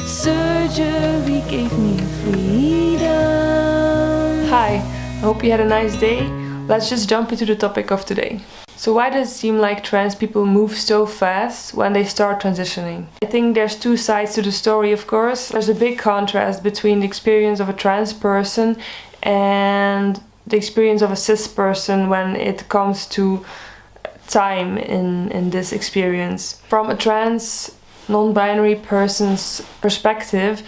Surgery gave me freedom. Hi, I hope you had a nice day. Let's just jump into the topic of today. So why does it seem like trans people move so fast when they start transitioning? I think there's two sides to the story, of course. There's a big contrast between the experience of a trans person and the experience of a cis person when it comes to time in this experience. From a trans non-binary person's perspective,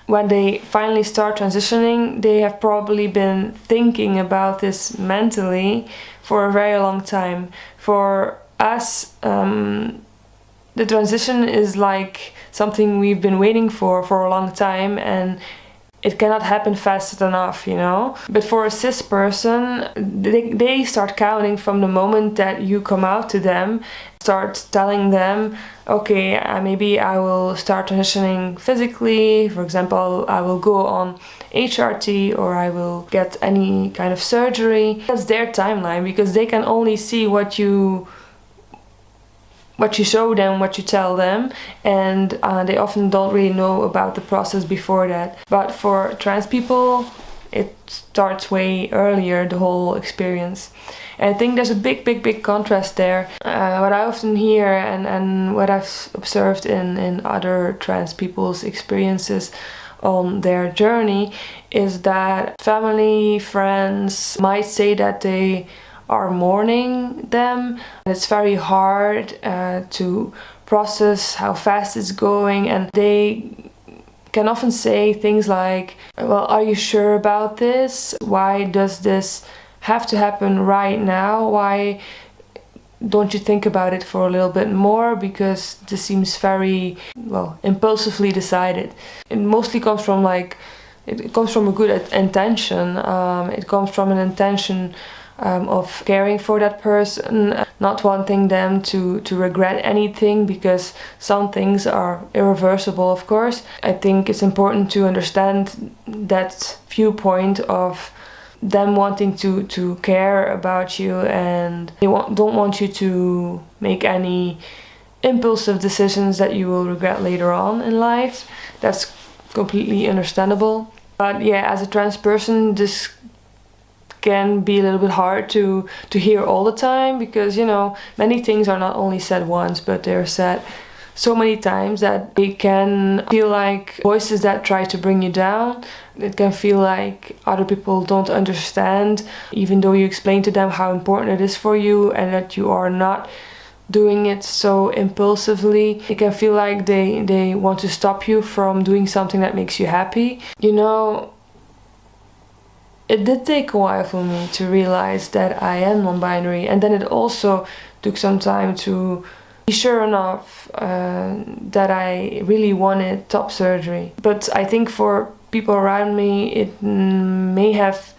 when they finally start transitioning, they have probably been thinking about this mentally for a very long time. For us, the transition is like something we've been waiting for a long time, and it cannot happen fast enough, you know? But for a cis person, they start counting from the moment that you come out to them, start telling them, okay, maybe I will start transitioning physically. For example, I will go on HRT or I will get any kind of surgery. That's their timeline, because they can only see what you show them, what you tell them, and they often don't really know about the process before that. But for trans people, it starts way earlier, the whole experience. And I think there's a big contrast there. What I often hear and what I've observed in other trans people's experiences on their journey is that family, friends might say that they are mourning them. It's very hard to process how fast it's going, and they can often say things like, well, are you sure about this? Why does this have to happen right now? Why don't you think about it for a little bit more? Because this seems very, well, impulsively decided. It mostly comes from it comes from a good intention. It comes from an intention of caring for that person, not wanting them to regret anything, because some things are irreversible, of course. I think it's important to understand that viewpoint of them wanting to care about you, and they don't want you to make any impulsive decisions that you will regret later on in life. That's completely understandable. But yeah, as a trans person, this can be a little bit hard to hear all the time, because, you know, many things are not only said once, but they're said so many times that they can feel like voices that try to bring you down. It can feel like other people don't understand, even though you explain to them how important it is for you and that you are not doing it so impulsively. It can feel like they want to stop you from doing something that makes you happy. You know, it did take a while for me to realize that I am non-binary, and then it also took some time to be sure enough that I really wanted top surgery. But I think for people around me, it may have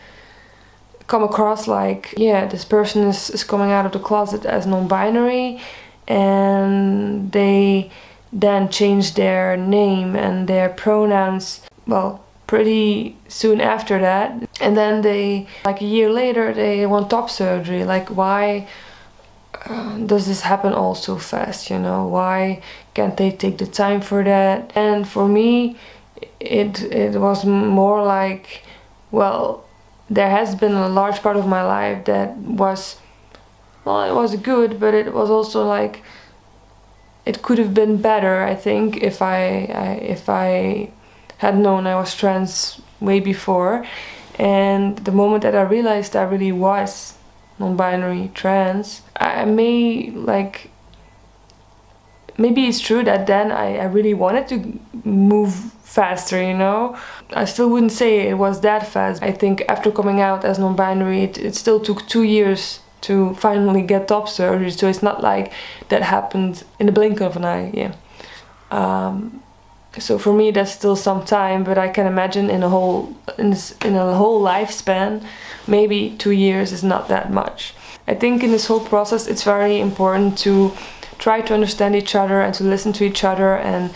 come across like, yeah, this person is coming out of the closet as non-binary, and they then changed their name and their pronouns, well, pretty soon after that. And then they, like a year later, they want top surgery. Like, why does this happen all so fast, you know? Why can't they take the time for that? And for me, it was more like, well, there has been a large part of my life that was, well, it was good, but it was also like, it could have been better, I think, if I had known I was trans way before. And the moment that I realized I really was non-binary trans, maybe it's true that then I really wanted to move faster, you know? I still wouldn't say it was that fast. I think after coming out as non-binary, it still took 2 years to finally get top surgery, so it's not like that happened in the blink of an eye, yeah. So for me, that's still some time, but I can imagine in a whole lifespan, maybe 2 years is not that much. I think in this whole process, it's very important to try to understand each other and to listen to each other. And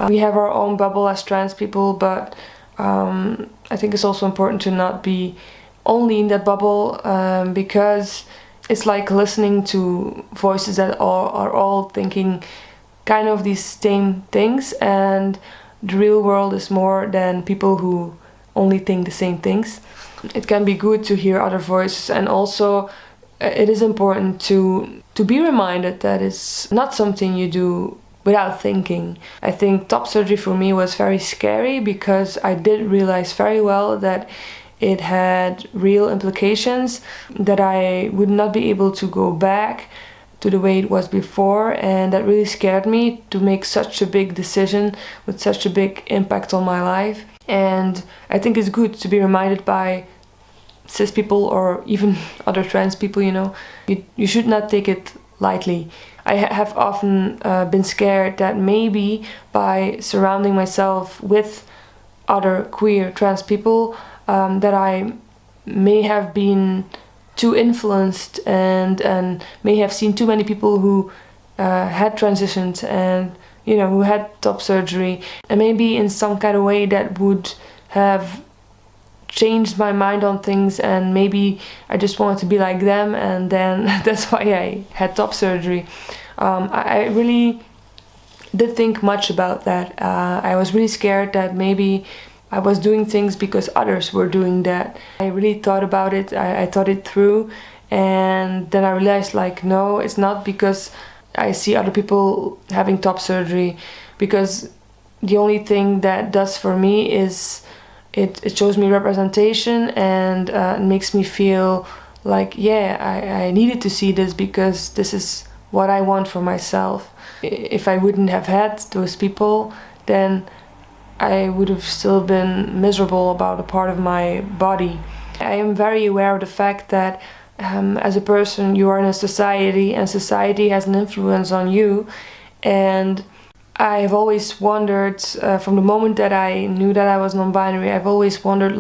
we have our own bubble as trans people, but I think it's also important to not be only in that bubble, because it's like listening to voices that are all thinking kind of these same things, and the real world is more than people who only think the same things. It can be good to hear other voices, and also it is important to be reminded that it's not something you do without thinking. I think top surgery for me was very scary because I did realize very well that it had real implications, that I would not be able to go back to the way it was before, and that really scared me to make such a big decision with such a big impact on my life. And I think it's good to be reminded by cis people or even other trans people, you should not take it lightly. I have often been scared that maybe by surrounding myself with other queer trans people, that I may have been too influenced and may have seen too many people who had transitioned and who had top surgery, and maybe in some kind of way that would have changed my mind on things, and maybe I just wanted to be like them, and then that's why I had top surgery. I really did think much about that. I was really scared that maybe I was doing things because others were doing that. I really thought about it, I thought it through, and then I realized no, it's not because I see other people having top surgery, because the only thing that does for me is it shows me representation, and it makes me feel like, I needed to see this because this is what I want for myself. If I wouldn't have had those people, then I would have still been miserable about a part of my body. I am very aware of the fact that as a person you are in a society, and society has an influence on you, and I've always wondered, from the moment that I knew that I was non-binary, I've always wondered,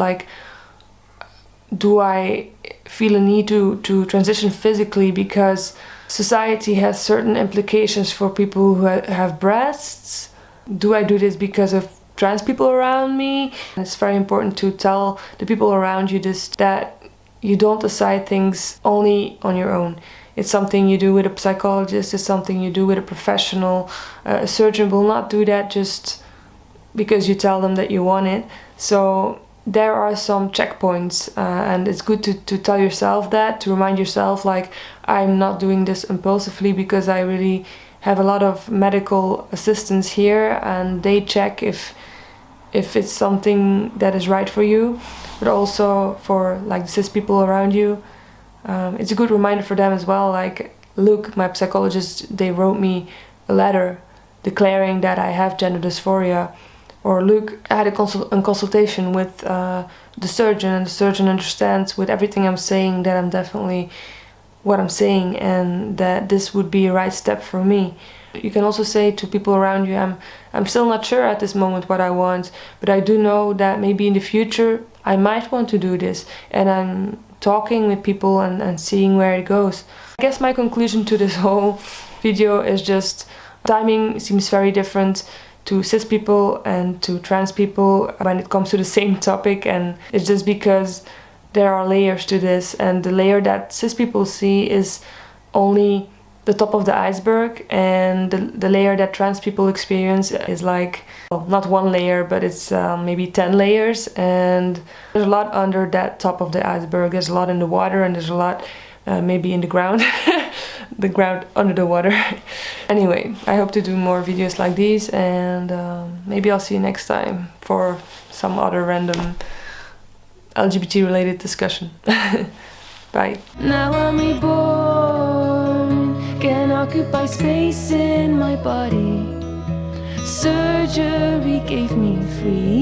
do I feel a need to transition physically because society has certain implications for people who have breasts? Do I do this because of trans people around me? It's very important to tell the people around you this, that you don't decide things only on your own. It's something you do with a psychologist, it's something you do with a professional. A surgeon will not do that just because you tell them that you want it. So there are some checkpoints, and it's good to tell yourself that, to remind yourself, I'm not doing this impulsively because I really have a lot of medical assistance here, and they check if it's something that is right for you, but also for the cis people around you. It's a good reminder for them as well, look, my psychologist, they wrote me a letter declaring that I have gender dysphoria, or look, I had a consultation with the surgeon, and the surgeon understands with everything I'm saying that I'm definitely what I'm saying, and that this would be a right step for me. You can also say to people around you, I'm still not sure at this moment what I want, but I do know that maybe in the future I might want to do this, and I'm talking with people and seeing where it goes. I guess my conclusion to this whole video is just timing seems very different to cis people and to trans people when it comes to the same topic, and it's just because there are layers to this, and the layer that cis people see is only the top of the iceberg, and the layer that trans people experience is not one layer, but it's maybe 10 layers, and there's a lot under that top of the iceberg. There's a lot in the water, and there's a lot maybe in the ground, the ground under the water. Anyway, I hope to do more videos like these, and maybe I'll see you next time for some other random LGBT related discussion. Bye. Now I'm reborn, can occupy space in my body. Surgery gave me freedom.